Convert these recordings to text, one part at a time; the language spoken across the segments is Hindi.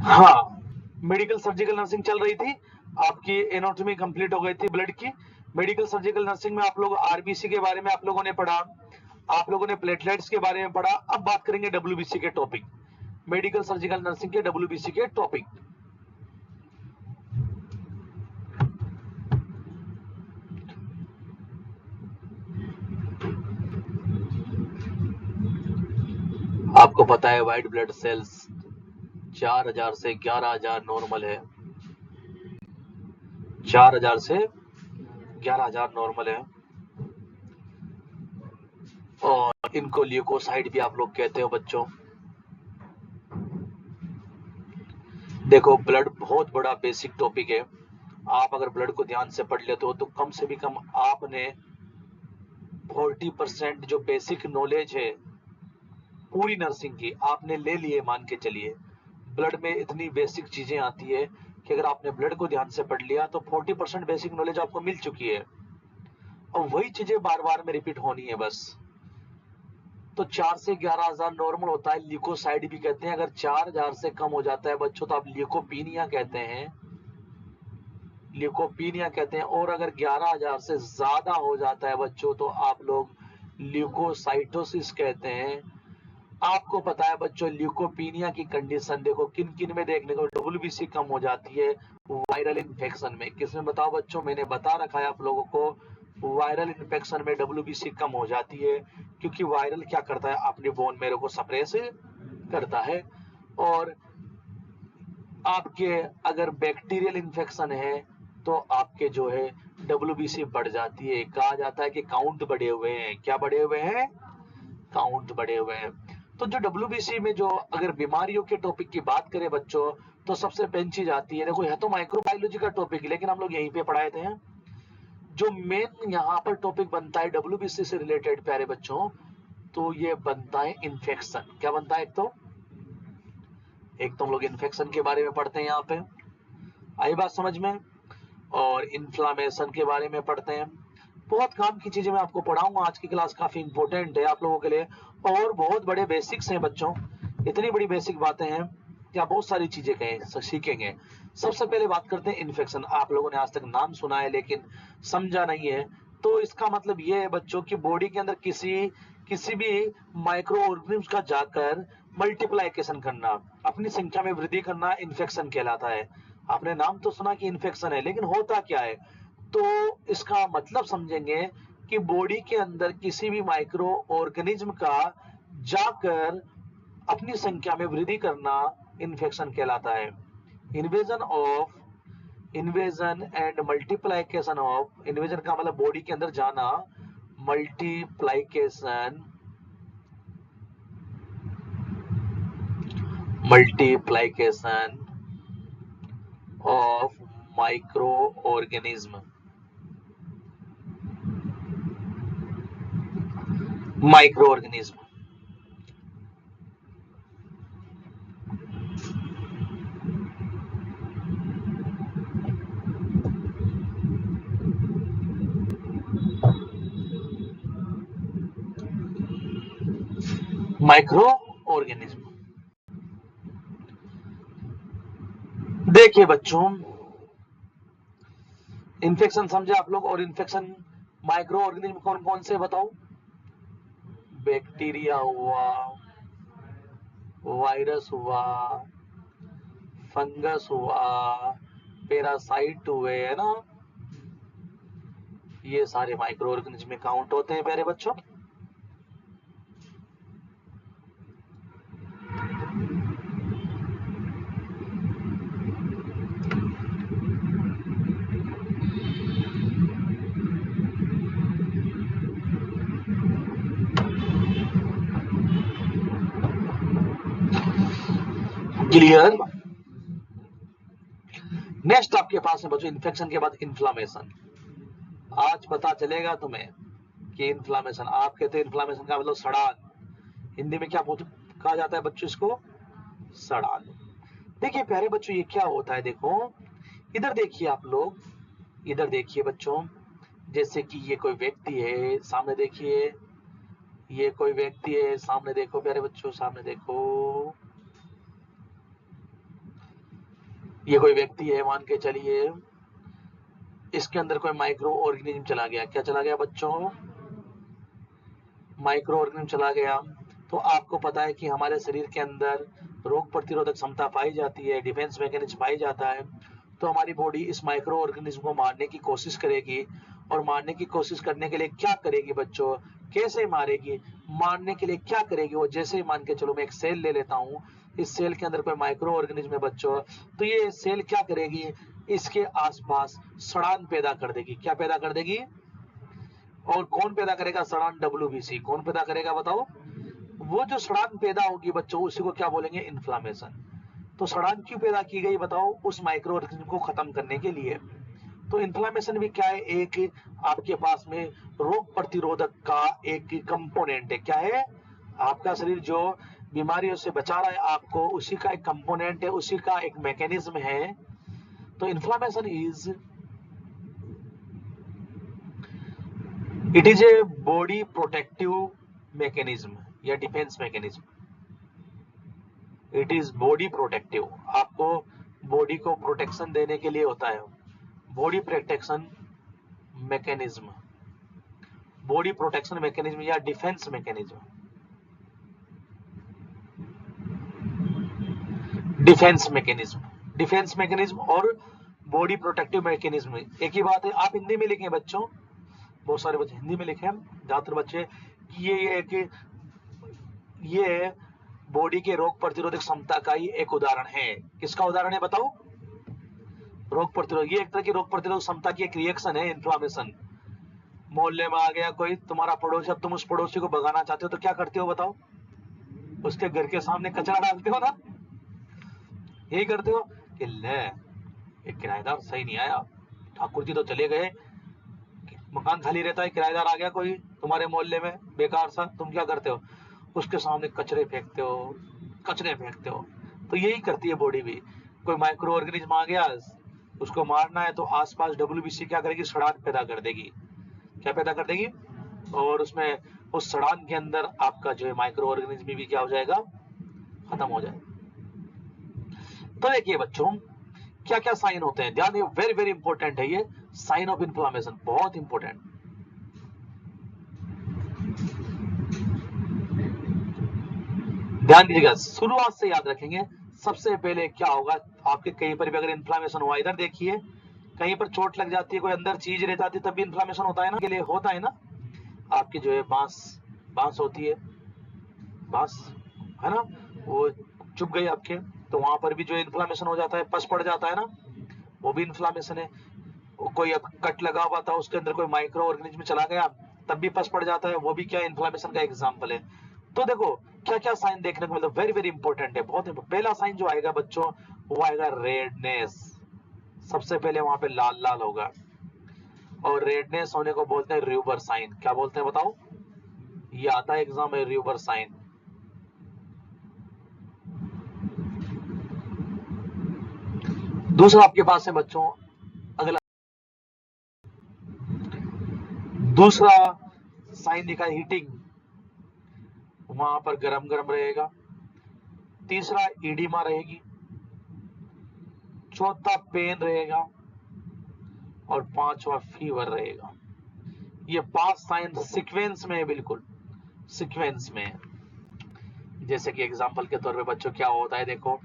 हाँ, मेडिकल सर्जिकल नर्सिंग चल रही थी, आपकी एनाटॉमी कंप्लीट हो गई थी ब्लड की। मेडिकल सर्जिकल नर्सिंग में आप लोग आरबीसी के बारे में आप लोगों ने पढ़ा, आप लोगों ने प्लेटलेट्स के बारे में पढ़ा। अब बात करेंगे डब्ल्यूबीसी के टॉपिक, मेडिकल सर्जिकल नर्सिंग के डब्ल्यूबीसी के टॉपिक। आपको पता है व्हाइट ब्लड सेल्स 4000 से 11000 नॉर्मल है, 4000 से 11000 नॉर्मल है। और इनको ल्यूकोसाइट भी आप लोग कहते हो बच्चों। देखो ब्लड बहुत बड़ा बेसिक टॉपिक है, आप अगर ब्लड को ध्यान से पढ़ लेते हो तो कम से भी कम आपने 40% जो बेसिक नॉलेज है पूरी नर्सिंग की आपने ले लिए, मान के चलिए। ब्लड में इतनी बेसिक चीजें आती है कि अगर आपने ब्लड को ध्यान से पढ़ लिया तो 40% बेसिक नॉलेज आपको मिल चुकी है, और वही चीजें बार बार में रिपीट होनी है बस। तो 4 से 11000 नॉर्मल होता है, ल्यूकोसाइड भी कहते हैं। अगर 4000 से कम हो जाता है बच्चों तो आप ल्यूकोपीनिया कहते हैं, ल्यूकोपीनिया कहते हैं। और अगर 11000 से ज्यादा हो जाता है बच्चों तो आप लोग ल्यूकोसाइटोसिस कहते हैं। आपको पता है बच्चों ल्यूकोपीनिया की कंडीशन देखो किन किन में देखने को डब्ल्यूबीसी कम हो जाती है, वायरल इन्फेक्शन में। किसमें बताओ बच्चों, मैंने बता रखा है आप लोगों को, वायरल इन्फेक्शन में डब्ल्यूबीसी कम हो जाती है, क्योंकि वायरल क्या करता है, अपने बोन मेरो को सप्रेस करता है। और आपके अगर बैक्टीरियल इन्फेक्शन है तो आपके जो है डब्ल्यूबीसी बढ़ जाती है। कहा जाता है कि काउंट बढ़े हुए हैं। क्या बढ़े हुए हैं? काउंट बढ़े हुए हैं। तो जो डब्ल्यूबीसी में जो अगर बीमारियों के टॉपिक की बात करें बच्चों तो सबसे पहली चीज आती है, देखो यह तो माइक्रोबायोलॉजी का टॉपिक है लेकिन हम लोग यहीं पे पढ़ाए थे। जो मेन यहाँ पर टॉपिक बनता है डब्ल्यूबीसी से रिलेटेड प्यारे बच्चों, तो ये बनता है इन्फेक्शन। क्या बनता है? एक तो हम लोग इन्फेक्शन के बारे में पढ़ते हैं यहाँ पे, आई बात समझ में। और इन्फ्लामेशन के बारे में पढ़ते हैं। बहुत काम की चीजें मैं आपको पढ़ाऊंगा, आज की क्लास काफी इंपॉर्टेंट है आप लोगों के लिए, और बहुत बड़े बेसिक्स हैं बच्चों। इतनी बड़ी बेसिक बातें हैं कि आप बहुत सारी चीजें कहें सीखेंगे। सबसे पहले बात करते हैं इन्फेक्शन। आप लोगों ने आज तक नाम सुना है लेकिन समझा नहीं है, तो इसका मतलब ये है बच्चों की बॉडी के अंदर किसी किसी भी माइक्रो ऑर्गेनिज्म का जाकर मल्टीप्लाइकेशन करना, अपनी संख्या में वृद्धि करना इन्फेक्शन कहलाता है। आपने नाम तो सुना कि इन्फेक्शन है, लेकिन होता क्या है? तो इसका मतलब समझेंगे कि बॉडी के अंदर किसी भी माइक्रो ऑर्गेनिज्म का जाकर अपनी संख्या में वृद्धि करना इन्फेक्शन कहलाता है। Invasion of invasion and multiplication of, invasion का मतलब बॉडी के अंदर जाना, multiplication multiplication of micro organism, micro organism. Micro organism. देखिए बच्चों, इन्फेक्शन समझे आप लोग, और इन्फेक्शन माइक्रो ऑर्गेनिज्म कौन कौन से बताओ? बैक्टीरिया हुआ, वायरस हुआ, फंगस हुआ, पैरासाइट हुए, है ना, ये सारे माइक्रो ऑर्गेनिज्म में काउंट होते हैं प्यारे बच्चों। क्लियर? नेक्स्ट आपके पास है बच्चों इन्फेक्शन के बाद इन्फ्लामेशन। आज पता चलेगा तुम्हें कि इन्फ्लामेशन, आप कहते हैं इन्फ्लामेशन का मतलब सड़ान, हिंदी में क्या कहा जाता है बच्चों इसको? सड़ान। देखिए प्यारे बच्चों ये क्या होता है, देखो इधर देखिए आप लोग, इधर देखिए बच्चों, जैसे कि ये कोई व्यक्ति है, सामने देखिए, ये कोई व्यक्ति है, सामने देखो प्यारे बच्चों, सामने देखो, ये कोई व्यक्ति है, मान के चलिए इसके अंदर कोई माइक्रो ऑर्गेनिज्म चला गया। क्या चला गया बच्चों? माइक्रो ऑर्गेनिज्म चला गया। तो आपको पता है कि हमारे शरीर के अंदर रोग प्रतिरोधक क्षमता पाई जाती है, डिफेंस मैकेनिज्म पाई जाता है। तो हमारी बॉडी इस माइक्रो ऑर्गेनिज्म को मारने की कोशिश करेगी, और मारने की कोशिश करने के लिए क्या करेगी बच्चों? कैसे मारेगी? मारने के लिए क्या करेगी वो? जैसे ही मान के चलो मैं एक सेल ले लेता हूँ, इस सेल के अंदर कोई माइक्रो ऑर्गेनिज्म है बच्चों, तो ये सेल क्या करेगी? इसके आसपास सड़ान पैदा कर देगी। क्या पैदा कर देगी? और कौन पैदा करेगा सड़ान? WBC। कौन पैदा करेगा बताओ? वो जो सड़ान पैदा होगी बच्चों, उसी को क्या बोलेंगे? इन्फ्लामेशन। तो सड़ान क्यों पैदा की गई बताओ? उस माइक्रो ऑर्गेनिज्म को खत्म करने के लिए। तो इन्फ्लामेशन भी क्या है? एक आपके पास में रोग प्रतिरोधक का एक कंपोनेंट है। क्या है? आपका शरीर जो बीमारियों से बचा रहा है आपको, उसी का एक कंपोनेंट है, उसी का एक मैकेनिज्म है। तो inflammation it is a body protective mechanism या defence mechanism. It is body protective. आपको बॉडी को प्रोटेक्शन देने के लिए होता है। Body protection mechanism, body protection mechanism या defence mechanism. Defence mechanism, defence mechanism और बॉडी प्रोटेक्टिव मैकेनिज्म एक ही बात है। आप हिंदी में लिखें बच्चों, बहुत सारे बच्चे हिंदी में लिखे, ज्यादातर बच्चे ये बॉडी के रोग प्रतिरोधक क्षमता का ही एक उदाहरण है। किसका उदाहरण है बताओ? रोग प्रतिरोध। ये एक तरह की रोग प्रतिरोधक क्षमता की एक रिएक्शन है, इन्फ्लामेशन। मोहल्ले में आ गया कोई तुम्हारा पड़ोसी, अब तुम उस पड़ोसी को भगाना चाहते हो तो क्या करते हो बताओ? उसके घर के सामने कचरा डालते हो ना? यही करते हो कि ले एक किराएदार सही नहीं आया, ठाकुर जी तो चले गए, मकान खाली रहता है, किराएदार आ गया कोई तुम्हारे मोहल्ले में बेकार सा, तुम क्या करते हो? उसके सामने कचरे फेंकते हो, कचरे फेंकते हो। तो यही करती है बॉडी भी। कोई माइक्रो ऑर्गेनिज्म आ गया, उसको मारना है तो आसपास WBC क्या करेगी? सड़ान पैदा कर देगी। क्या पैदा कर देगी? और उसमें उस सड़ान के अंदर आपका जो है माइक्रो ऑर्गेनिज्म भी क्या हो जाएगा? खत्म हो जाएगा। तो देखिए बच्चों, क्या क्या साइन होते हैं, ध्यान, वेरी वेरी इंपॉर्टेंट है ये साइन ऑफ इन्फ्लामेशन, बहुत इंपॉर्टेंट। ध्यान दीजिएगा, शुरुआत से याद रखेंगे। सबसे पहले क्या होगा आपके, कहीं पर भी अगर इन्फ्लामेशन हुआ, इधर देखिए कहीं पर चोट लग जाती है, कोई अंदर चीज रह जाती है, तब भी इन्फ्लामेशन होता है ना, के लिए होता है ना। आपकी जो है बांस होती है, बांस है ना, वो चुभ गई आपके, तो वहां पर भी जो इन्फ्लामेशन हो जाता है, पस पड़ जाता है ना, वो भी इन्फ्लामेशन है। कोई अब कट लगा हुआ था, उसके अंदर कोई माइक्रो ऑर्गेनिज्म चला गया, तब भी पस पड़ जाता है, वो भी क्या इन्फ्लामेशन का एग्जाम्पल है। तो देखो क्या क्या साइन देखने को मिलता है, वेरी वेरी इंपॉर्टेंट है, बहुत इंपॉर्टेंट। पहला साइन जो आएगा बच्चों, वो आएगा रेडनेस। सबसे पहले वहां पे लाल लाल होगा, और रेडनेस होने को बोलते हैं र्यूबर साइन। क्या बोलते हैं बताओ? ये आता है एग्जाम में, र्यूबर साइन। दूसरा आपके पास है बच्चों, अगला दूसरा साइन दिखा है हीटिंग, वहां पर गरम गरम रहेगा। तीसरा ईडिमा रहेगी, चौथा पेन रहेगा, और पांचवा फीवर रहेगा। ये 5 साइन सीक्वेंस में है, बिल्कुल सीक्वेंस में है। जैसे कि एग्जांपल के तौर पे बच्चों क्या होता है, देखो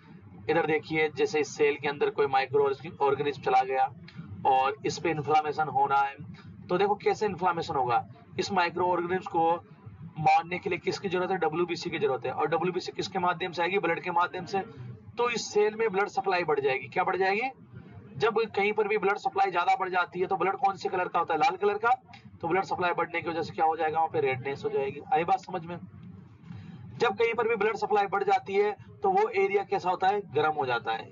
इधर देखिए, जैसे इस सेल के अंदर कोई माइक्रो ऑर्गेनिज्म चला गया और इस पे इन्फ्लामेशन होना है, तो देखो कैसे इन्फ्लामेशन होगा। इस माइक्रो ऑर्गेनिज्म को मारने के लिए किसकी जरूरत है? WBC की जरूरत है। और WBC किसके माध्यम से आएगी? ब्लड के माध्यम से। तो इस सेल में ब्लड सप्लाई बढ़ जाएगी। क्या बढ़ जाएगी? जब कहीं पर भी ब्लड सप्लाई ज्यादा बढ़ जाती है, तो ब्लड कौन से कलर का होता है? लाल कलर का। तो ब्लड सप्लाई बढ़ने की वजह से क्या हो जाएगा? वहां पे रेडनेस हो जाएगी। आई बात समझ में? जब कहीं पर भी ब्लड सप्लाई बढ़ जाती है, तो वो एरिया कैसा होता है? गर्म हो जाता है।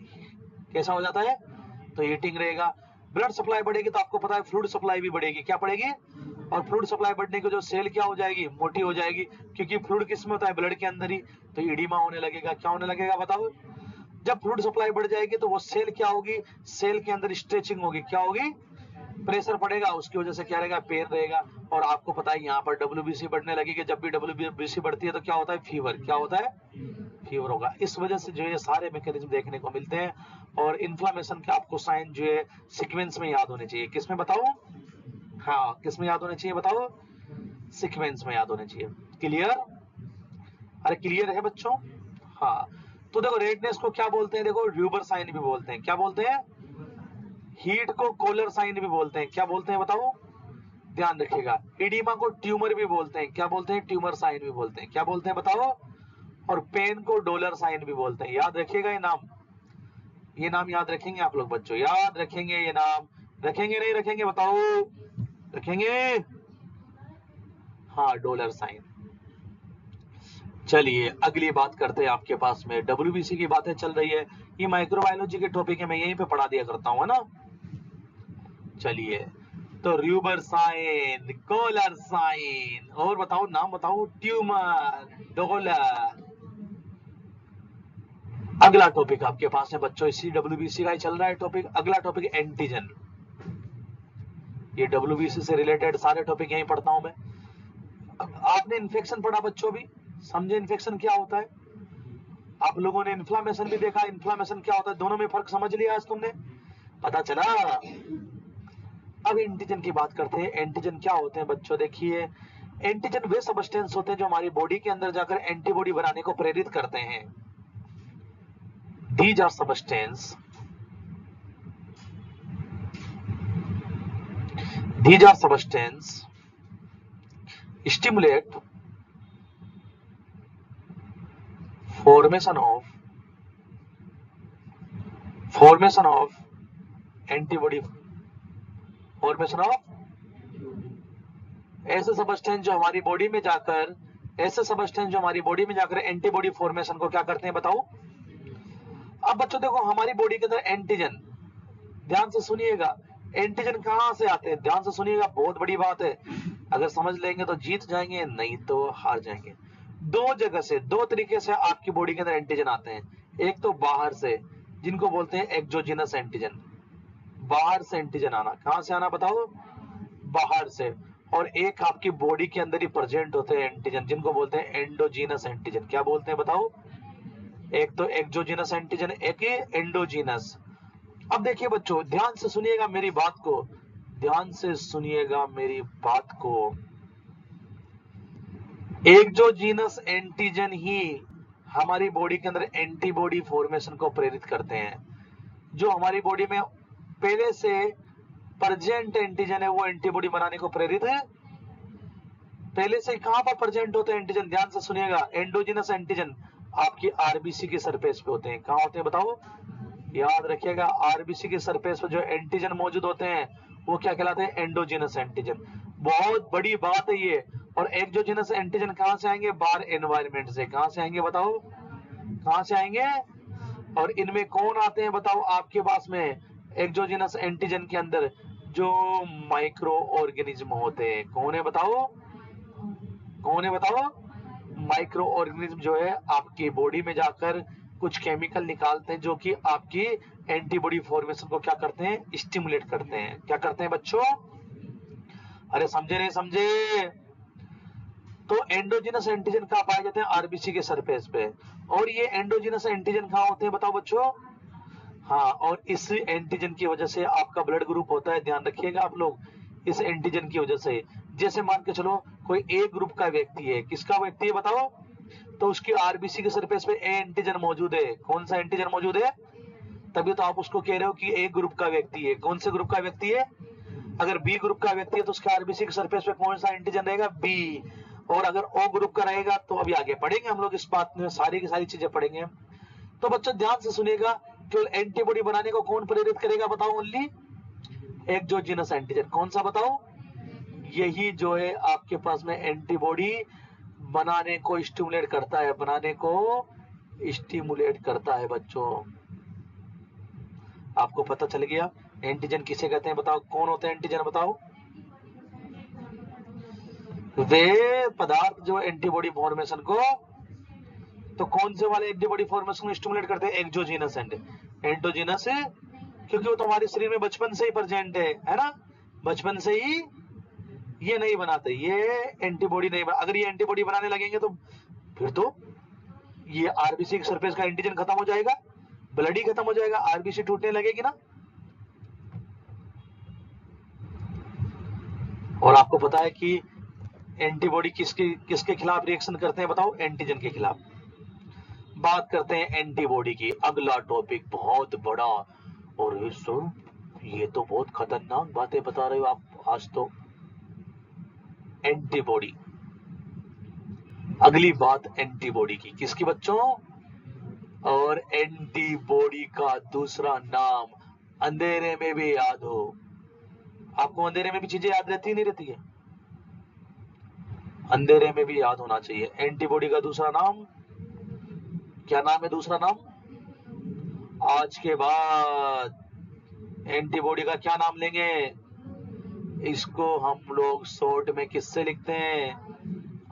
कैसा हो जाता है? तो हीटिंग रहेगा। ब्लड सप्लाई बढ़ेगी तो आपको पता है फ्लूइड सप्लाई भी बढ़ेगी। क्या बढ़ेगी? और फ्लूइड सप्लाई बढ़ने की जो सेल क्या हो जाएगी? मोटी हो जाएगी, क्योंकि फ्लूइड किस में होता है? ब्लड के अंदर ही। तो ईडिमा होने लगेगा। क्या होने लगेगा बताओ? जब फ्लूइड सप्लाई बढ़ जाएगी तो वो सेल क्या होगी? सेल के अंदर स्ट्रेचिंग होगी। क्या होगी? प्रेशर पड़ेगा, उसकी वजह से क्या रहेगा? पेन रहेगा। और आपको पता है यहाँ पर WBC बढ़ने लगेगी। जब भी WBC बढ़ती है तो क्या होता है? फीवर। क्या होता है? फीवर होगा। इस वजह से जो है सारे मैकेनिज्म देखने को मिलते हैं। और इन्फ्लामेशन के आपको साइन जो है सीक्वेंस में याद होने चाहिए। किस में बताओ? हाँ, किस में याद होने चाहिए बताओ? सीक्वेंस में याद होने चाहिए। क्लियर? अरे क्लियर है बच्चों? हाँ, तो देखो रेडनेस को क्या बोलते हैं? देखो र्यूबर साइन भी बोलते हैं। क्या बोलते हैं? हीट को कोलर साइन भी बोलते हैं। क्या बोलते हैं बताओ? ध्यान रखिएगा। इडीमा को ट्यूमर भी बोलते हैं। क्या बोलते हैं? ट्यूमर साइन भी बोलते हैं। क्या बोलते हैं बताओ? और पेन को डॉलर साइन भी बोलते हैं। याद रखिएगा ये नाम, ये नाम याद रखेंगे आप लोग बच्चों, याद रखेंगे ये नाम। रखेंगे नहीं रखेंगे बताओ? रखेंगे? हाँ, डॉलर साइन। चलिए अगली बात करते हैं। आपके पास में डब्ल्यूबीसी की बातें चल रही है, ये माइक्रोबायोलॉजी के टॉपिक है, मैं यहीं पे पढ़ा दिया करता हूँ, है ना। चलिए, तो र्यूबर साइन, कोलर साइन, और बताओ नाम बताओ? Tumour, dollar. अगला टॉपिक आपके पास है बच्चों, इसी डब्ल्यूबीसी का ही चल रहा है टॉपिक। अगला टॉपिक एंटीजन। ये डब्ल्यूबीसी से रिलेटेड सारे टॉपिक यहीं पढ़ता हूं मैं। आपने इन्फेक्शन पढ़ा बच्चों, भी समझे इन्फेक्शन क्या होता है? आप लोगों ने इन्फ्लामेशन भी देखा, इन्फ्लामेशन क्या होता है? दोनों में फर्क समझ लिया आज तुमने? पता चला? अब एंटीजन की बात करते हैं। एंटीजन क्या होते हैं बच्चों? देखिए, एंटीजन वे सबस्टेंस होते हैं जो हमारी बॉडी के अंदर जाकर एंटीबॉडी बनाने को प्रेरित करते हैं। These are substance. These are substance stimulate formation of antibody, formation of ऐसे सबस्टेंस जो हमारी बॉडी में जाकर, ऐसे सबस्टेंस जो हमारी बॉडी में जाकर एंटीबॉडी फॉर्मेशन को क्या करते हैं बताओ? अब बच्चों देखो, हमारी बॉडी के अंदर एंटीजन, ध्यान से सुनिएगा, एंटीजन कहां से आते हैं? ध्यान से सुनिएगा, बहुत बड़ी बात है। अगर समझ लेंगे तो जीत जाएंगे, नहीं तो हार जाएंगे। दो जगह से, दो तरीके से आपकी बॉडी के अंदर एंटीजन आते हैं। एक तो बाहर से, जिनको बोलते हैं एक्सोजीनस एंटीजन, बाहर से एंटीजन आना। कहां से आना बताओ? बाहर से। और एक आपकी बॉडी के अंदर ही प्रेजेंट होते हैं एंटीजन, जिनको बोलते हैं एंडोजीनस एंटीजन। क्या बोलते हैं बताओ? एक तो एक्सोजीनस एंटीजन, एक ही एंडोजीनस। अब देखिए बच्चों, ध्यान से सुनिएगा मेरी बात को, ध्यान से सुनिएगा मेरी बात को। एक्सोजीनस एंटीजन ही हमारी बॉडी के अंदर एंटीबॉडी फॉर्मेशन को प्रेरित करते हैं। जो हमारी बॉडी में पहले से प्रेजेंट एंटीजन है, वो एंटीबॉडी बनाने को प्रेरित है। पहले से कहां पर प्रेजेंट होते हैं एंटीजन? ध्यान से सुनिएगा, एंडोजीनस एंटीजन आपकी आरबीसी के सरफेस पे होते हैं। कहां होते हैं बताओ? याद रखिएगा, आरबीसी के सरफेस पर जो एंटीजन मौजूद होते हैं वो क्या कहलाते हैं? Endogenous antigen. बहुत बड़ी बात है ये। और एक्सोजीनस एंटीजन कहां से आएंगे? बाहर एनवायरनमेंट से। कहां से आएंगे बताओ? कहां से आएंगे? और इनमें कौन आते हैं बताओ आपके पास में? एक्सोजीनस एंटीजन के अंदर जो माइक्रो ऑर्गेनिज्म होते हैं, कौन है बताओ? कौन है बताओ? माइक्रो ऑर्गेनिज्म जो है आपकी बॉडी में जाकर कुछ केमिकल निकालते हैं, जो कि आपकी एंटीबॉडी फॉर्मेशन को क्या करते हैं? स्टिमुलेट करते हैं। क्या करते हैं बच्चों? अरे समझे नहीं समझे? तो एंडोजीनस एंटीजन कहां पाए जाते हैं? आरबीसी के सरफेस पे। और ये एंडोजीनस एंटीजन कहां होते हैं बताओ बच्चों? हाँ, और इस एंटीजन की वजह से आपका ब्लड ग्रुप होता है। ध्यान रखिएगा आप लोग, इस एंटीजन की वजह से। जैसे मान के चलो कोई ए ग्रुप का व्यक्ति है, किसका व्यक्ति है बताओ? तो उसकी आरबीसी के सरफेस पे ए एंटीजन मौजूद है। कौन सा एंटीजन मौजूद है? तभी तो आप उसको कह रहे हो कि ए ग्रुप का व्यक्ति है। कौन से ग्रुप का व्यक्ति है? अगर बी ग्रुप का व्यक्ति है तो उसके आरबीसी के सरफेस पे कौन सा एंटीजन रहेगा? बी। और अगर ओ ग्रुप का रहेगा तो अभी आगे पढ़ेंगे हम लोग, इस बात में सारी की सारी चीजें पढ़ेंगे। तो बच्चों ध्यान से सुनिएगा, केवल एंटीबॉडी बनाने को कौन प्रेरित करेगा बताओ? Only exogenous antigen. कौन सा बताओ? यही जो है आपके पास में एंटीबॉडी बनाने को स्टिमुलेट करता है, बनाने को स्टिमुलेट करता है बच्चों। आपको पता चल गया एंटीजन किसे कहते हैं बताओ? कौन होते हैं एंटीजन बताओ? वे पदार्थ जो एंटीबॉडी फॉर्मेशन को, तो कौन से वाले एंटीबॉडी फॉर्मेशन को स्टिमुलेट करते हैं? एक्सोजीनस एंडोजीनस, क्योंकि वो तो हमारे शरीर में बचपन से ही प्रेजेंट है ना? बचपन से ही ये नहीं बनाते, ये एंटीबॉडी नहीं बना। अगर ये एंटीबॉडी बनाने लगेंगे तो फिर तो ये आरबीसी की सरफेस का एंटीजन खत्म हो जाएगा, ब्लड ही खत्म हो जाएगा, आरबीसी टूटने लगेगी ना। और आपको पता है कि एंटीबॉडी किसके किसके खिलाफ रिएक्शन करते हैं बताओ? एंटीजन के खिलाफ। बात करते हैं एंटीबॉडी की। अगला टॉपिक बहुत बड़ा, और ये तो बहुत खतरनाक बातें बता रहे हो आप आज तो। एंटीबॉडी, अगली बात एंटीबॉडी की, किसकी बच्चों? और एंटीबॉडी का दूसरा नाम अंधेरे में भी याद हो। आपको अंधेरे में भी चीजें याद रहती नहीं रहती है? अंधेरे में भी याद होना चाहिए। एंटीबॉडी का दूसरा नाम क्या? नाम है दूसरा नाम? आज के बाद एंटीबॉडी का क्या नाम लेंगे? इसको हम लोग शॉर्ट में किससे लिखते हैं?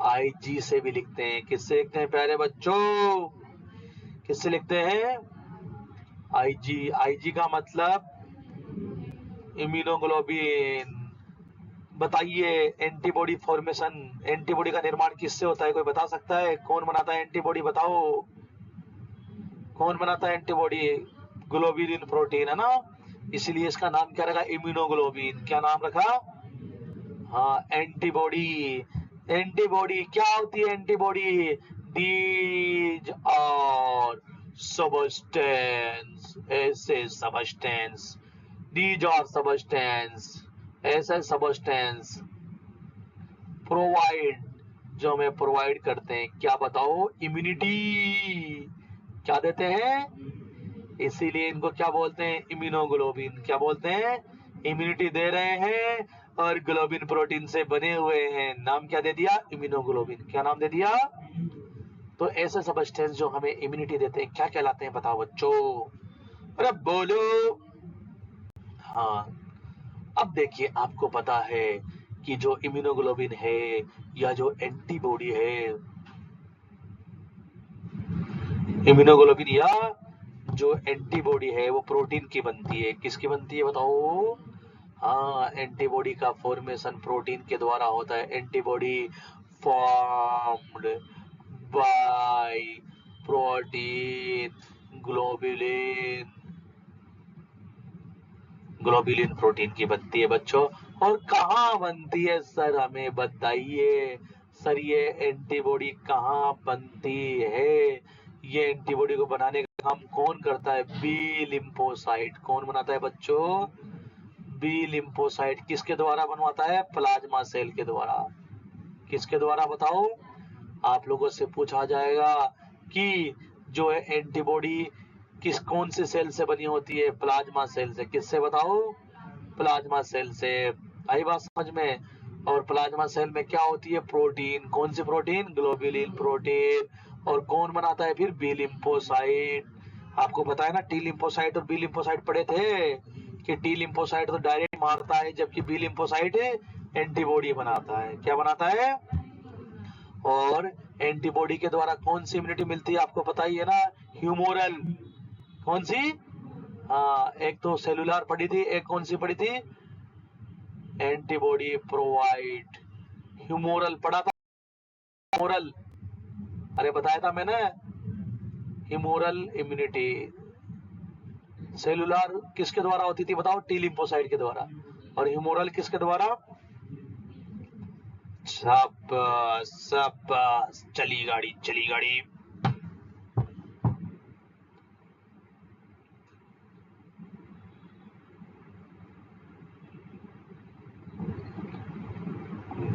आईजी से भी लिखते हैं। किससे लिखते हैं प्यारे बच्चों? किससे लिखते हैं? आईजी। आईजी का मतलब इम्यूनोग्लोबिन। बताइए एंटीबॉडी फॉर्मेशन, एंटीबॉडी का निर्माण किससे होता है? कोई बता सकता है? कौन बनाता है एंटीबॉडी? बताओ कौन बनाता है एंटीबॉडी? ग्लोबुलिन प्रोटीन है ना, इसलिए इसका नाम क्या रखा? इम्यूनोग्लोबिन। क्या नाम रखा? हाँ, एंटीबॉडी। एंटीबॉडी क्या होती है? एंटीबॉडी दीज आर सबस्टेंस, ऐसे सबस्टेंस, दीज आर सबस्टेंस, ऐसे सबस्टेंस प्रोवाइड, जो हमें प्रोवाइड करते हैं क्या? बताओ? इम्यूनिटी। क्या देते हैं? इसीलिए इनको क्या बोलते हैं? इम्यूनोग्लोबिन। क्या बोलते हैं? इम्यूनिटी दे रहे हैं और ग्लोबिन प्रोटीन से बने हुए हैं। नाम क्या दे दिया? इम्यूनोग्लोबिन। क्या नाम दे दिया? तो ऐसे सबस्टेंस जो हमें इम्यूनिटी देते हैं क्या कहलाते हैं बताओ बच्चों? अरे बोलो। हाँ, अब देखिए आपको पता है कि जो इम्यूनोग्लोबिन है या जो एंटीबॉडी है, इम्यूनोग्लोबिन या जो एंटीबॉडी है वो प्रोटीन की बनती है। किसकी बनती है बताओ? हाँ, एंटीबॉडी का फॉर्मेशन प्रोटीन के द्वारा होता है। Antibody formed by protein globulin. Globulin protein की बनती है बच्चों। और कहाँ बनती है सर? हमें बताइए सर, ये एंटीबॉडी कहाँ बनती है? ये एंटीबॉडी को बनाने का काम कौन करता है? B lymphocyte. कौन बनाता है बच्चों? B lymphocyte. किसके द्वारा बनवाता है? प्लाज्मा सेल के द्वारा। किसके द्वारा बताओ? आप लोगों से पूछा जाएगा कि जो है एंटीबॉडी कौन से सेल से बनी होती है? प्लाज्मा सेल से। किससे बताओ? प्लाज्मा सेल से। आई बात समझ में? और प्लाज्मा सेल में क्या होती है? प्रोटीन। कौन सी प्रोटीन? Globulin protein. और कौन बनाता है फिर? B lymphocyte. आपको पता है ना, टी लिम्फोसाइट और बी लिम्फोसाइट पढ़े थे कि टी लिम्फोसाइट तो डायरेक्ट मारता है, जबकि बी लिम्फोसाइट एंटीबॉडी बनाता है। क्या बनाता है? और एंटीबॉडी के द्वारा कौन सी इम्यूनिटी मिलती है? आपको पता ही है ना, ह्यूमोरल। कौन सी? हाँ, एक तो सेलुलर पढ़ी थी, एक कौन सी पढ़ी थी? Antibody provide. ह्यूमोरल पढ़ा था? ह्यूमोरल, अरे बताया था मैंने, ह्यूमोरल इम्यूनिटी। सेलुलर किसके द्वारा होती थी बताओ? टी लिम्फोसाइट के द्वारा। और ह्यूमोरल किसके द्वारा? सब सब चली गाड़ी, चली गाड़ी।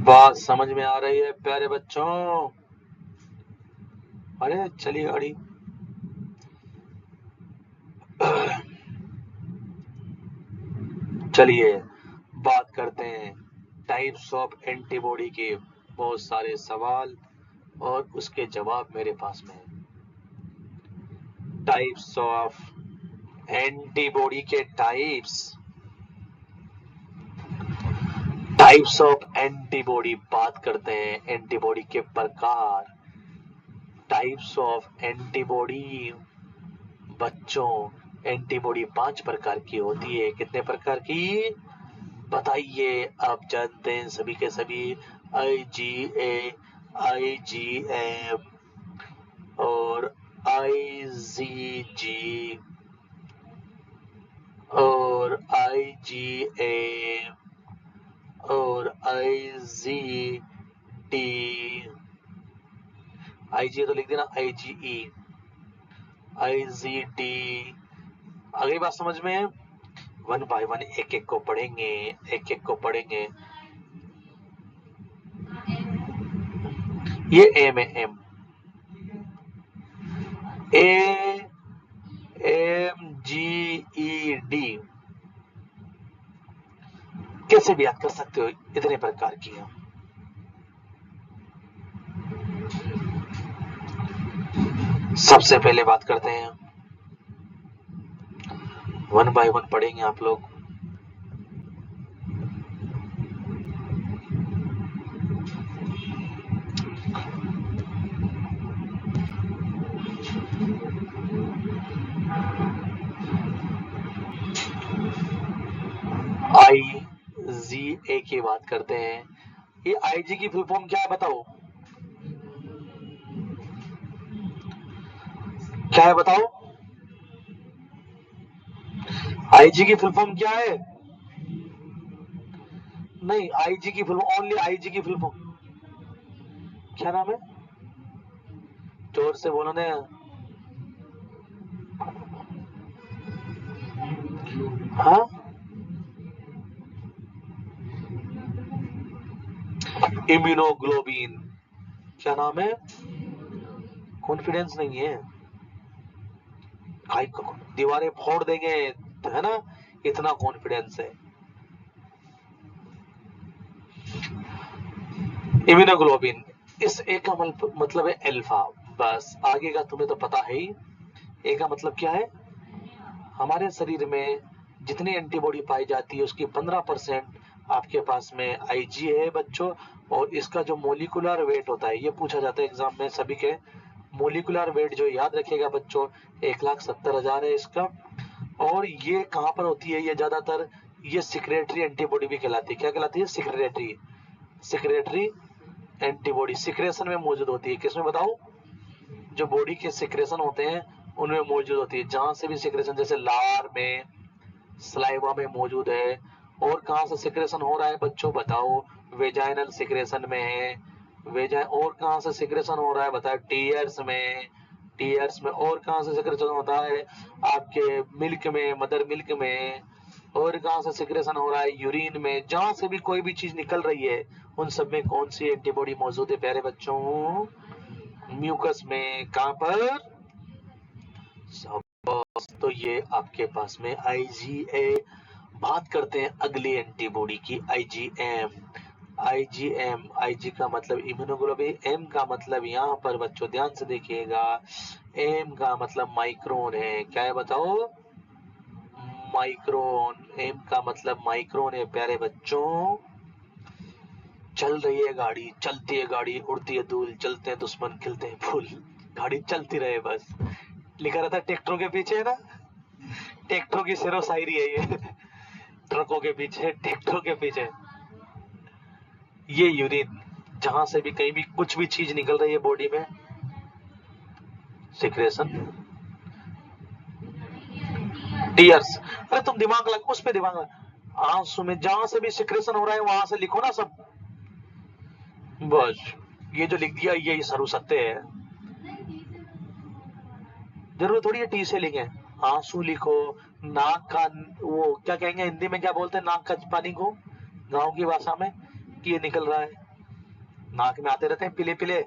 बात समझ में आ रही है प्यारे बच्चों? अरे चली गाड़ी। चलिए बात करते हैं टाइप्स ऑफ एंटीबॉडी के। बहुत सारे सवाल और उसके जवाब मेरे पास में है। टाइप्स ऑफ एंटीबॉडी के टाइप्स। टाइप्स ऑफ एंटीबॉडी बात करते हैं, एंटीबॉडी के प्रकार। टाइप्स ऑफ एंटीबॉडी बच्चों, एंटीबॉडी 5 प्रकार की होती है। कितने प्रकार की बताइए? आप जानते हैं सभी के सभी, IgA, IgM और IgG और IgA और IgT, IgA तो लिख देना, IgE, IgT। अगली बात समझ में? वन बाय वन एक एक को पढ़ेंगे, एक एक को पढ़ेंगे। ये एम है, एम, AMGED कैसे भी याद कर सकते हो, इतने प्रकार की है। सबसे पहले बात करते हैं, वन बाय वन पढ़ेंगे आप लोग। IgA की बात करते हैं। ये IG की फुल फॉर्म क्या है बताओ, क्या है बताओ? IG की फुल फॉर्म क्या है? नहीं, IG की फुल, ओनली IG की फुल फॉर्म क्या नाम है? जोर से बोलो ना। हाँ, इम्यूनोग्लोबिन। क्या नाम है? कॉन्फिडेंस नहीं है, दीवारें फोड़ देंगे, है ना, इतना कॉन्फिडेंस है। इम्यूनोग्लोबिन, इस ए का मतलब है अल्फा। बस आगे का तुम्हें तो पता है ही। ए का मतलब क्या है? हमारे शरीर में जितनी एंटीबॉडी पाई जाती है उसकी 15% आपके पास में आईजी है बच्चों। और इसका जो मोलिकुलर वेट होता है, ये पूछा जाता है एग्जाम में सभी के। मोलिकुलर वेट जो याद रखिएगा बच्चों, 1,70,000 है इसका। और ये कहाँ पर होती है? ये ज्यादातर ये सिक्रेटरी एंटीबॉडी भी कहलाती है। क्या कहलाती है? सिक्रेटरी, सिक्रेटरी एंटीबॉडी सिक्रेशन में मौजूद होती है। किसमें बताओ? जो बॉडी के सिक्रेशन होते हैं उनमें मौजूद होती है। जहां से भी सिक्रेशन, जैसे लार में, सलाइवा में मौजूद है। और कहां से सिक्रेशन हो रहा है बच्चों बताओ? वेजाइनल सिक्रेशन में है। और कहां से सिक्रेशन हो रहा है बताओ? टीयर्स में, टीयर्स में। और कहां से सिक्रेशन होता है? आपके मिल्क में, मदर मिल्क में। और कहां से सिक्रेशन हो रहा है? यूरिन में। जहां से भी कोई भी चीज निकल रही है उन सब में कौन सी एंटीबॉडी मौजूद है प्यारे बच्चों? म्यूकस में। कहां पर? तो ये आपके पास में IgA। बात करते हैं अगली एंटीबॉडी की, IgM। IgM, IG का मतलब इम्यूनोग्लोबिन, M का मतलब यहाँ पर बच्चों ध्यान से देखिएगा, M का मतलब माइक्रोन है। क्या है बताओ? माइक्रोन। M का मतलब माइक्रोन है प्यारे बच्चों। चल रही है गाड़ी, चलती है गाड़ी, उड़ती है धूल, चलते हैं दुश्मन, खिलते हैं फूल, गाड़ी चलती रहे बस। लिखा रहता है ट्रैक्टरों के पीछे, है ना, ट्रैक्टरों की शेरो शायरी है ये। ट्रकों के पीछे, ट्रैक्टरों के पीछे। ये यूरिन, जहां से भी कहीं भी कुछ भी चीज निकल रही है बॉडी में, सिक्रेशन। टीयर्स, अरे तुम दिमाग लग, उस पे दिमाग लग, आंसू में जहां से भी सिक्रेशन हो रहा है वहां से लिखो ना सब। बस ये जो लिख दिया ये सरू सत्य है। जरूर थोड़ी है टी से लिखे, आंसू लिखो। नाक का, वो क्या कहेंगे हिंदी में, क्या बोलते हैं नाक का पानी को गांव की भाषा में, कि ये निकल रहा है, नाक में आते रहते हैं पीले पीले,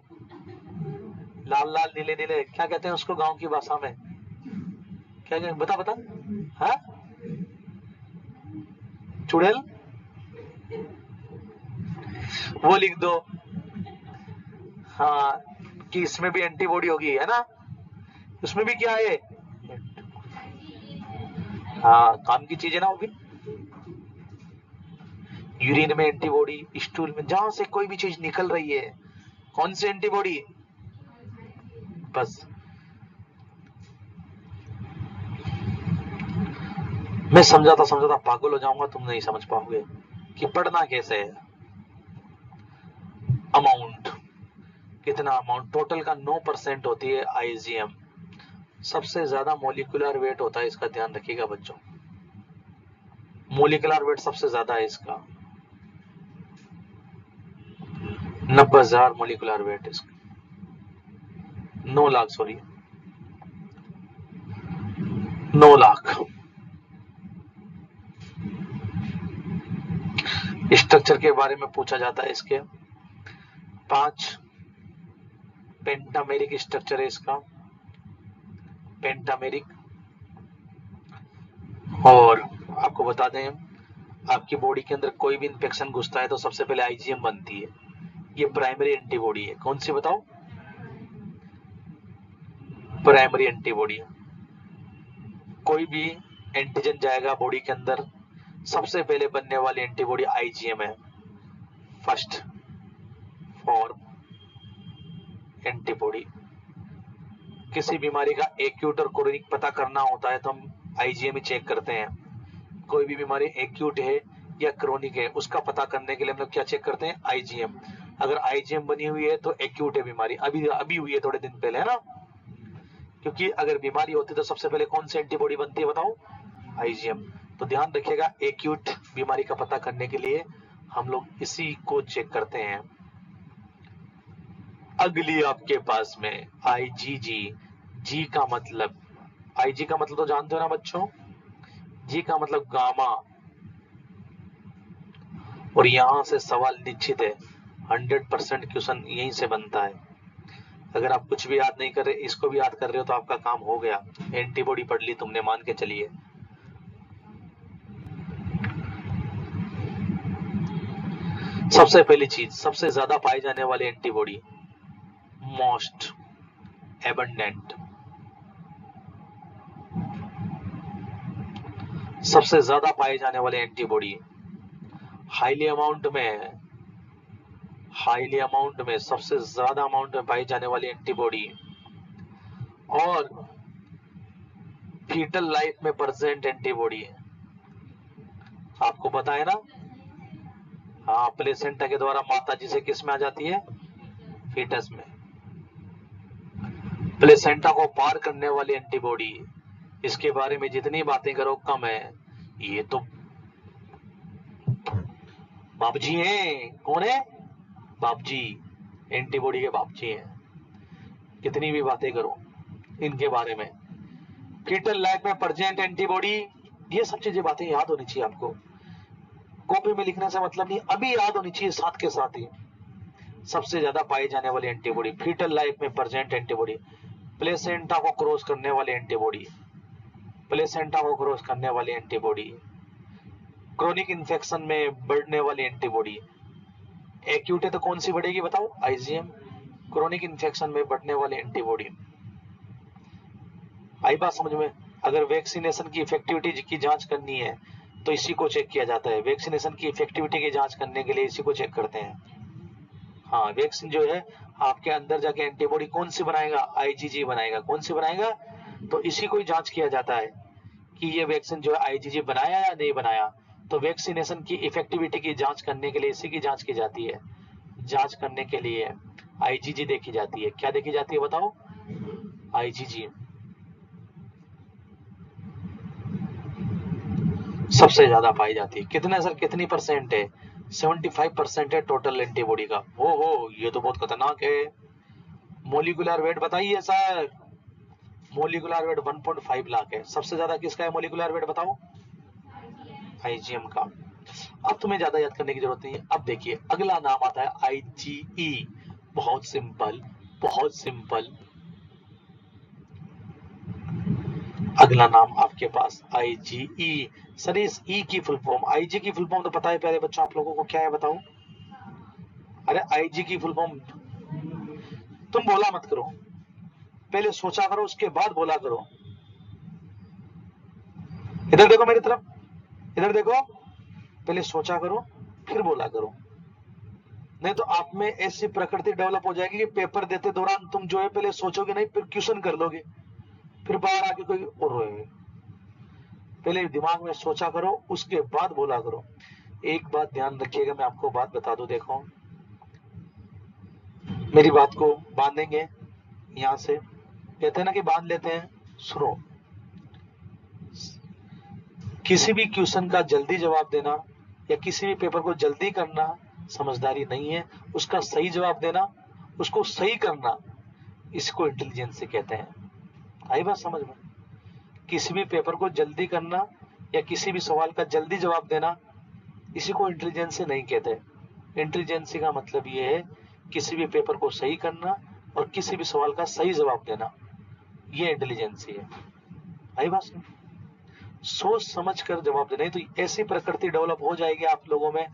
लाल लाल नीले नीले, क्या कहते हैं उसको गांव की भाषा में? क्या कहते हैं? बता बता। हाँ, चुड़ैल, वो लिख दो। हाँ, कि इसमें भी एंटीबॉडी होगी, है ना, उसमें भी क्या है? हाँ, काम की चीज है ना वो भी। यूरिन में एंटीबॉडी, स्टूल में, जहां से कोई भी चीज निकल रही है, कौन सी एंटीबॉडी? बस मैं समझाता पागल हो जाऊंगा, तुम नहीं समझ पाओगे कि पढ़ना कैसे है। अमाउंट, कितना अमाउंट? टोटल का 9% होती है IgM। सबसे ज्यादा मोलिकुलर वेट होता है इसका, ध्यान रखिएगा बच्चों, मोलिकुलर वेट सबसे ज्यादा है इसका, 90,000 मोलिकुलर वेट इसका, 9 लाख, सॉरी 9 लाख। स्ट्रक्चर के बारे में पूछा जाता है इसके, 5 पेंटामेरिक स्ट्रक्चर है इसका, पेंटामेरिक। और आपको बता दें, आपकी बॉडी के अंदर कोई भी इंफेक्शन घुसता है तो सबसे पहले आईजीएम बनती है, ये प्राइमरी एंटीबॉडी है। कौन सी बताओ? Primary antibody. कोई भी एंटीजन जाएगा बॉडी के अंदर, सबसे पहले बनने वाली एंटीबॉडी आईजीएम है, फर्स्ट फॉर्म एंटीबॉडी। किसी बीमारी का एक्यूट और क्रोनिक पता करना होता है तो हम आईजीएम ही चेक करते हैं। कोई भी बीमारी एक्यूट है या क्रोनिक है उसका पता करने के लिए हम लोग क्या चेक करते हैं? आईजीएम। अगर आईजीएम बनी हुई है तो एक्यूट है बीमारी, अभी हुई है थोड़े दिन पहले, है ना? क्योंकि अगर बीमारी होती तो सबसे पहले कौन सी एंटीबॉडी बनती है बताओ? आईजीएम। तो ध्यान रखिएगा, एक्यूट बीमारी का पता करने के लिए हम लोग इसी को चेक करते हैं। अगली आपके पास में आईजीजी। जी का मतलब, आईजी का मतलब तो जानते हो ना बच्चों, जी का मतलब गामा। और यहां से सवाल निश्चित है, 100% क्वेश्चन यहीं से बनता है। अगर आप कुछ भी याद नहीं कर रहे, इसको भी याद कर रहे हो तो आपका काम हो गया, एंटीबॉडी पढ़ ली तुमने, मान के चलिए। सबसे पहली चीज, सबसे ज्यादा पाई जाने वाली एंटीबॉडी, मोस्ट एबंडेंट, सबसे ज्यादा पाए जाने वाले एंटीबॉडी, हाईली अमाउंट में सबसे ज्यादा अमाउंट में पाई जाने वाली एंटीबॉडी, और फीटल लाइफ में प्रेजेंट एंटीबॉडी है। आपको पता है ना? हाँ, प्लेसेंटा के द्वारा माता जी से किस में आ जाती है? फीटस में। प्लेसेंटा को पार करने वाली एंटीबॉडी, इसके बारे में जितनी बातें करो कम है। ये तो बाबूजी हैं। कौन है? बाबूजी, एंटीबॉडी के बाबूजी हैं। कितनी भी बातें करो इनके बारे में। फीटल लाइफ में प्रेजेंट एंटीबॉडी, ये सब चीजें बातें याद होनी चाहिए आपको, कॉपी में लिखने से मतलब नहीं, अभी याद होनी चाहिए साथ के साथ ही। सबसे ज्यादा पाई जाने वाली एंटीबॉडी, फीटल लाइफ में प्रेजेंट एंटीबॉडी, प्लेसेंटा को क्रॉस करने वाली एंटीबॉडी, प्लेसेंटा को क्रॉस करने वाली एंटीबॉडी, क्रोनिक इन्फेक्शन में बढ़ने वाली एंटीबॉडी। एक्यूट है तो कौन सी बढ़ेगी बताओ? आईजीएम। क्रोनिक इन्फेक्शन में बढ़ने वाली एंटीबॉडी। आई बात समझ में? अगर वैक्सीनेशन की इफेक्टिविटी की जांच करनी है तो इसी को चेक किया जाता है। वैक्सीनेशन की इफेक्टिविटी की जांच करने के लिए इसी को चेक करते हैं। हाँ, वैक्सीन जो है आपके अंदर जाके एंटीबॉडी कौन सी बनाएगा? आईजीजी बनाएगा। कौन सी बनाएगा? तो इसी को ही जांच किया जाता है कि ये वैक्सीन जो है आईजीजी बनाया या नहीं बनाया। तो वैक्सीनेशन की इफेक्टिविटी की जांच करने के लिए इसी की जांच की जाती है। जांच करने के लिए आईजीजी देखी जाती है। क्या देखी जाती है बताओ? आईजीजी। सबसे ज्यादा पाई जाती है। कितने सर, कितनी परसेंट है? 75% है टोटल एंटीबॉडी का। हो, ये तो बहुत खतरनाक है। मोलिकुलर वेट बताइए सर। मोलिकुलर वेट 1.5 लाख है। सबसे ज्यादा किसका है मोलिकुलर वेट बताओ? आईजीएम का। अब तुम्हें ज्यादा याद करने की जरूरत नहीं है। अब देखिए, अगला नाम आता है आईजीई। बहुत सिंपल, बहुत सिंपल। अगला नाम आपके पास आईजीई। सर इस ई की फुल फॉर्म, आईजी की फुल फॉर्म तो पता है प्यारे बच्चों आप लोगों को, क्या है बताओ? अरे आईजी की फुल फॉर्म तुम बोला मत करो, पहले सोचा करो उसके बाद बोला करो। इधर देखो मेरी तरफ, इधर देखो, पहले सोचा करो फिर बोला करो, नहीं तो आप में ऐसी प्रकृति डेवलप हो जाएगी कि पेपर देते दौरान तुम जो है पहले सोचोगे नहीं, फिर क्वेश्चन कर लोगे, फिर बाहर आके कोई और रोएंगे। पहले दिमाग में सोचा करो उसके बाद बोला करो। एक बात ध्यान रखिएगा, मैं आपको बात बता दूं, देखो मेरी बात को बांधेंगे यहां से, कहते हैं ना कि बांध लेते हैं, सुनो, किसी भी क्वेश्चन का जल्दी जवाब देना या किसी भी पेपर को जल्दी करना समझदारी नहीं है। उसका सही जवाब देना, उसको सही करना, इसको इंटेलिजेंस कहते हैं। आई बात समझ में? किसी भी पेपर को जल्दी करना या किसी भी सवाल का जल्दी जवाब देना, इसी को इंटेलिजेंस नहीं कहते। इंटेलिजेंस का मतलब ये है किसी भी पेपर को सही करना और किसी भी सवाल का सही जवाब देना, ये इंटेलिजेंस है। आई बात समझ? सोच समझ कर जवाब देना। तो ऐसी प्रकृति डेवलप हो जाएगी आप लोगों में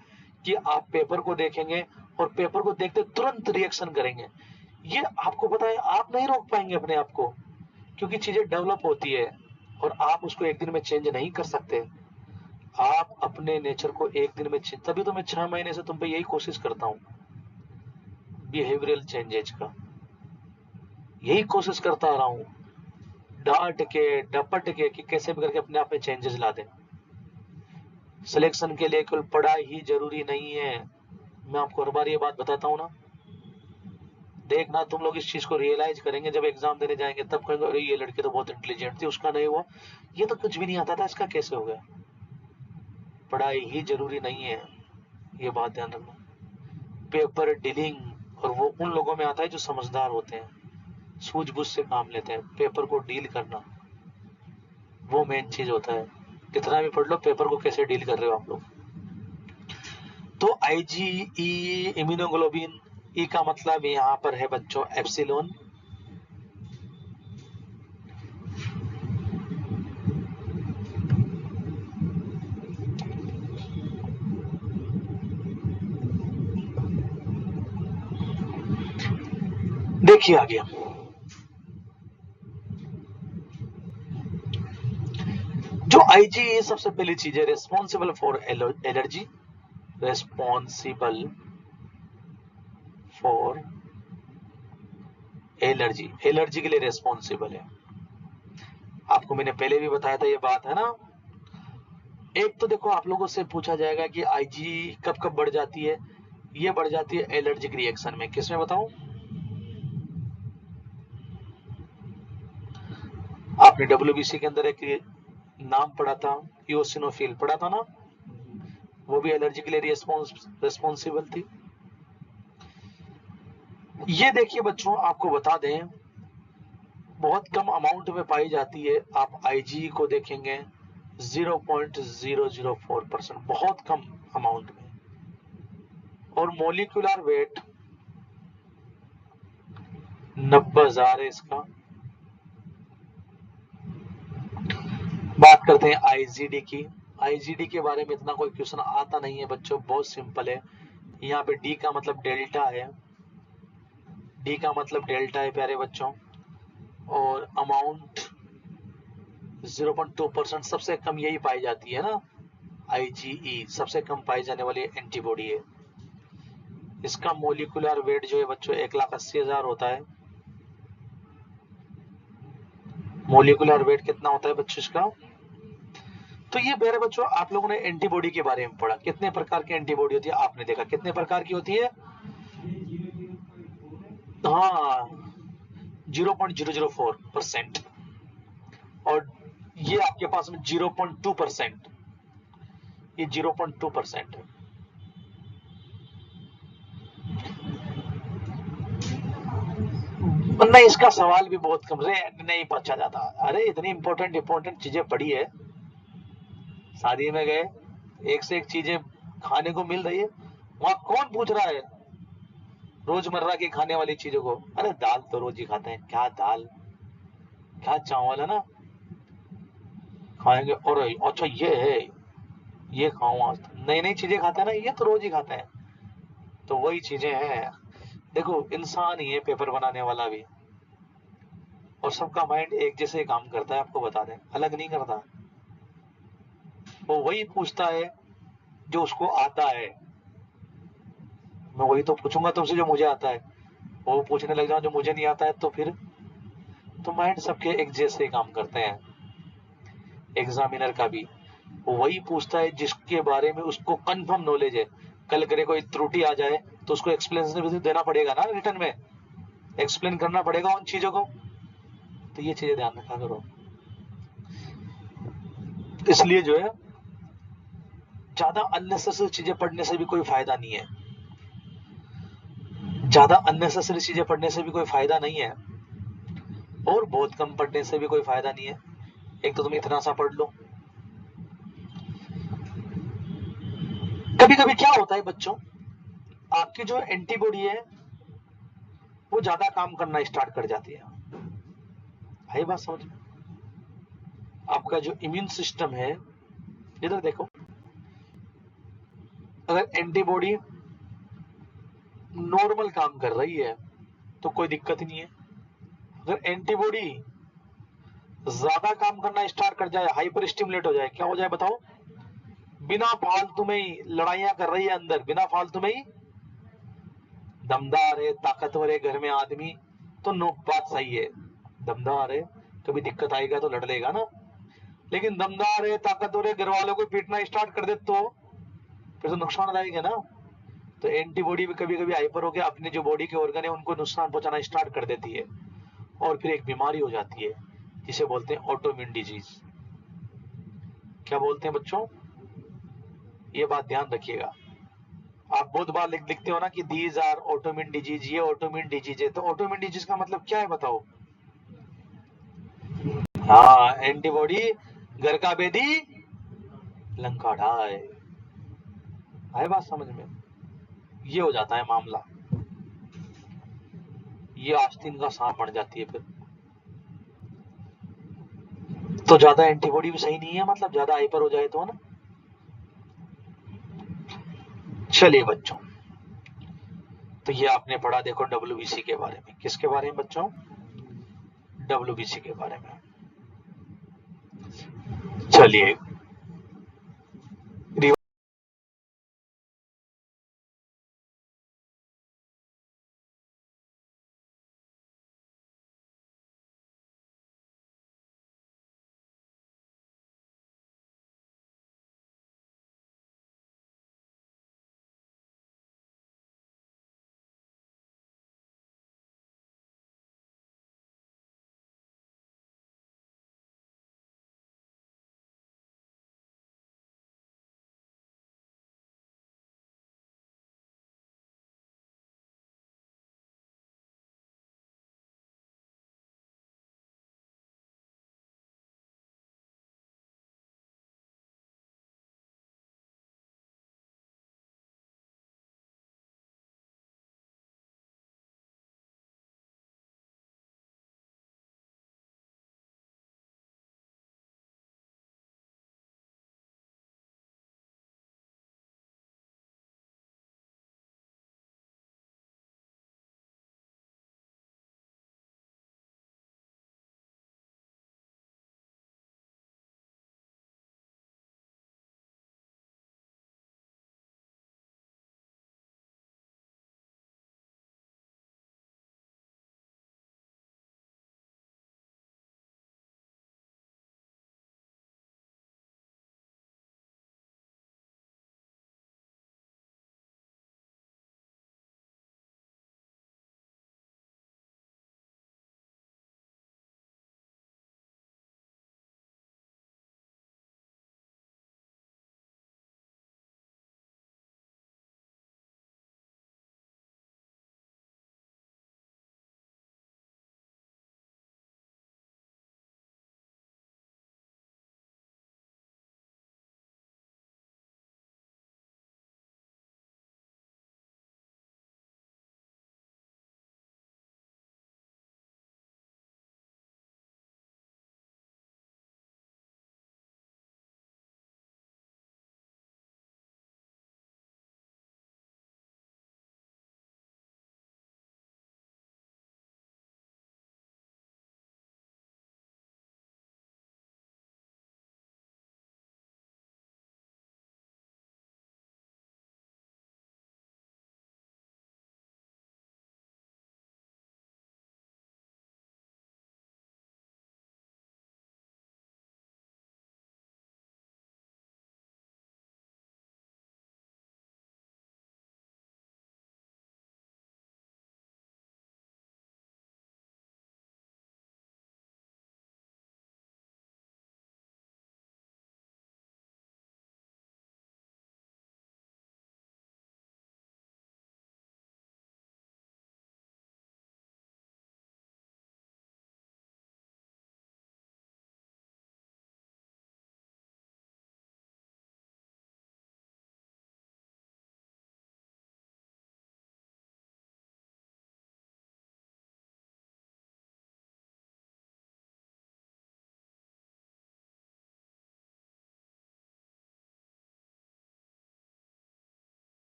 कि आप पेपर को देखेंगे और पेपर को देखते तुरंत रिएक्शन करेंगे। ये आपको पता है, आप नहीं रोक पाएंगे अपने आप को, क्योंकि चीजें डेवलप होती है और आप उसको एक दिन में चेंज नहीं कर सकते। आप अपने नेचर को एक दिन में चेंज, तभी तो मैं 6 महीने से तुम पे यही कोशिश करता हूं, बिहेवियरल चेंजेज का यही कोशिश करता रहा हूं, डांट के डपट के कि कैसे भी करके अपने आप में चेंजेस ला दें। सिलेक्शन के लिए केवल पढ़ाई ही जरूरी नहीं है। मैं आपको हर बार ये बात बताता हूं ना। देखना तुम लोग इस चीज को रियलाइज करेंगे जब एग्जाम देने जाएंगे, तब कहेंगे अरे ये लड़की तो बहुत इंटेलिजेंट थी, उसका नहीं हुआ, ये तो कुछ भी नहीं आता था, इसका कैसे हो गया। पढ़ाई ही जरूरी नहीं है, ये बात ध्यान रखना। पेपर डीलिंग और वो उन लोगों में आता है जो समझदार होते हैं, सूझबूझ से काम लेते हैं। पेपर को डील करना वो मेन चीज होता है। कितना भी पढ़ लो, पेपर को कैसे डील कर रहे हो आप लोग। तो IgE इम्यूनोग्लोबिन, ई का मतलब यहाँ पर है बच्चों एप्सिलॉन। देखिए आगे, जो IgE सबसे पहली चीज है, responsible for allergy, responsible for allergy, allergy के लिए रेस्पॉन्सिबल है। आपको मैंने पहले भी बताया था ये बात, है ना। एक तो देखो, आप लोगों से पूछा जाएगा कि IgE कब कब बढ़ जाती है। ये बढ़ जाती है एलर्जिक रिएक्शन में। किसमें बताऊं? आपने WBC के अंदर एक नाम पढ़ा था, इओसिनोफिल पढ़ा था ना, वो भी एलर्जी के लिए रेस्पॉन्सिबल थी। ये देखिए बच्चों, आपको बता दें, बहुत कम अमाउंट में पाई जाती है। आप IgE को देखेंगे 0.004%, बहुत कम अमाउंट में। और मोलिकुलर वेट 90,000 है इसका। बात करते हैं IgD की। IgD के बारे में इतना कोई क्वेश्चन आता नहीं है बच्चों, बहुत सिंपल है। यहाँ पे D का मतलब डेल्टा है, D का मतलब डेल्टा है प्यारे बच्चों। और अमाउंट 0.2%, सबसे कम यही पाई जाती है ना। IgE सबसे कम पाई जाने वाली एंटीबॉडी है। इसका मोलिकुलर वेट जो है बच्चों 1,80,000 होता है। मोलिकुलर वेट कितना होता है बच्चों इसका? तो ये मेरे बच्चों, आप लोगों ने एंटीबॉडी के बारे में पढ़ा, कितने प्रकार की एंटीबॉडी होती है आपने देखा, कितने प्रकार की होती है? हाँ, 0.004%। और ये आपके पास में 0.2%, ये 0.2% है। नहीं, इसका सवाल भी बहुत कम से नहीं पूछा जाता। अरे इतनी इंपॉर्टेंट चीजें पढ़ी है, शादी में गए, एक से एक चीजें खाने को मिल रही है, वहां कौन पूछ रहा है रोजमर्रा की खाने वाली चीजों को? अरे दाल तो रोज ही खाते हैं, क्या दाल क्या चावल, है ना, खाएंगे। और अच्छा ये है, ये खाऊं आज, नई नई चीजें खाते हैं ना, ये तो रोज ही खाते हैं। तो वही चीजें हैं। देखो, इंसान ही है पेपर बनाने वाला भी, और सबका माइंड एक जैसे काम करता है, आपको बता दें, अलग नहीं करता। वो वही पूछता है जो उसको आता है। मैं वही तो पूछूंगा तुमसे जो मुझे आता है, वो पूछने लग जाओ जो मुझे नहीं आता है, तो फिर तो माइंड सबके एक जैसे ही काम करते हैं। एग्जामिनर का भी वो वही पूछता है जिसके बारे में उसको कंफर्म नॉलेज है। कल करे कोई त्रुटि आ जाए तो उसको एक्सप्लेनेशन देना पड़ेगा ना, रिटर्न में एक्सप्लेन करना पड़ेगा उन चीजों को। तो ये चीजें ध्यान रखा करो। इसलिए जो है ज्यादा अननेसेसरी चीजें पढ़ने से भी कोई फायदा नहीं है, ज्यादा अननेसेसरी चीजें पढ़ने से भी कोई फायदा नहीं है, और बहुत कम पढ़ने से भी कोई फायदा नहीं है। एक तो तुम इतना सा पढ़ लो। कभी कभी क्या होता है बच्चों, आपकी जो एंटीबॉडी है वो ज्यादा काम करना स्टार्ट कर जाती है। है बात समझ में? आपका जो इम्यून सिस्टम है, इधर देखो, अगर एंटीबॉडी नॉर्मल काम कर रही है तो कोई दिक्कत ही नहीं है। अगर एंटीबॉडी ज्यादा काम करना स्टार्ट कर जाए, हाइपर स्टिमुलेट हो जाए, क्या हो जाए बताओ? बिना फालतू में ही लड़ाइयां कर रही है अंदर, बिना फालतू में ही दमदार है, ताकतवर है घर में आदमी, तो नो बात सही है, दमदार है, कभी दिक्कत आएगा तो लड़ लेगा ना। लेकिन दमदार है, ताकतवर है, घर वालों को पीटना स्टार्ट कर दे तो फिर तो नुकसान आएगा ना। तो एंटीबॉडी भी कभी कभी हाइपर होकर अपने जो बॉडी के ऑर्गन है उनको नुकसान पहुंचाना स्टार्ट कर देती है, और फिर एक बीमारी हो जाती है जिसे बोलते हैं ऑटोइम्यून डिजीज। क्या बोलते हैं बच्चों? ये बात ध्यान रखिएगा। आप बहुत बार लिखते हो ना कि दीज आर ऑटोइम्यून डिजीज, ये ऑटोइम्यून डिजीज है, तो ऑटोइम्यून डिजीज का मतलब क्या है बताओ? हाँ, एंटीबॉडी घर का बेदी लंका ढाए। है बात समझ में? ये हो जाता है मामला, ये आस्तीन का सांप बढ़ जाती है फिर। तो ज्यादा एंटीबॉडी भी सही नहीं है, मतलब ज्यादा हाइपर हो जाए तो, है ना। चलिए बच्चों, तो ये आपने पढ़ा देखो डब्ल्यूबीसी के बारे में। किसके बारे में बच्चों? डब्ल्यूबीसी के बारे में। चलिए